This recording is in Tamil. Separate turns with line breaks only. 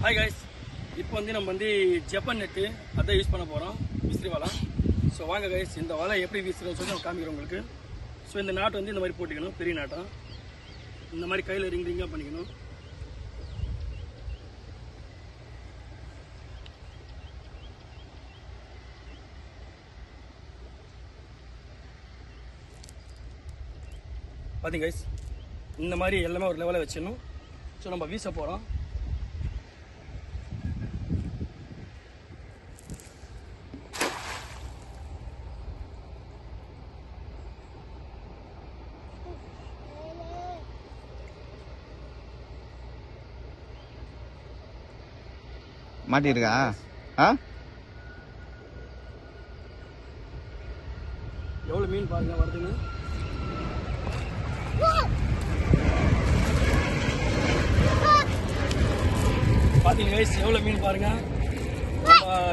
ஹாய் கைஸ், இப்போ நம்ம ஜப்பான் நெட்டு அதான் யூஸ் பண்ண போகிறோம், விசிறி வலை. ஸோ வாங்க கைஸ், இந்த வலை எப்படி வீசுறோம்னு சொல்லி நான் காமிக்கிறோம் உங்களுக்கு. ஸோ இந்த நாட்டை இந்த மாதிரி போட்டுக்கணும், பெரிய நாட்டம் இந்த மாதிரி கையில் ரிங்காக பண்ணிக்கணும். பார்த்தீங்க கைஸ், இந்த மாதிரி எல்லாமே ஒரு லெவலில் வச்சிடணும். ஸோ நம்ம வீச போகிறோம்.
மாட்டிருக்கா?
எவ்வளோ மீன் பாருங்க வருதுன்னு. பார்த்தீங்க கைஸ், எவ்வளோ மீன் பாருங்க.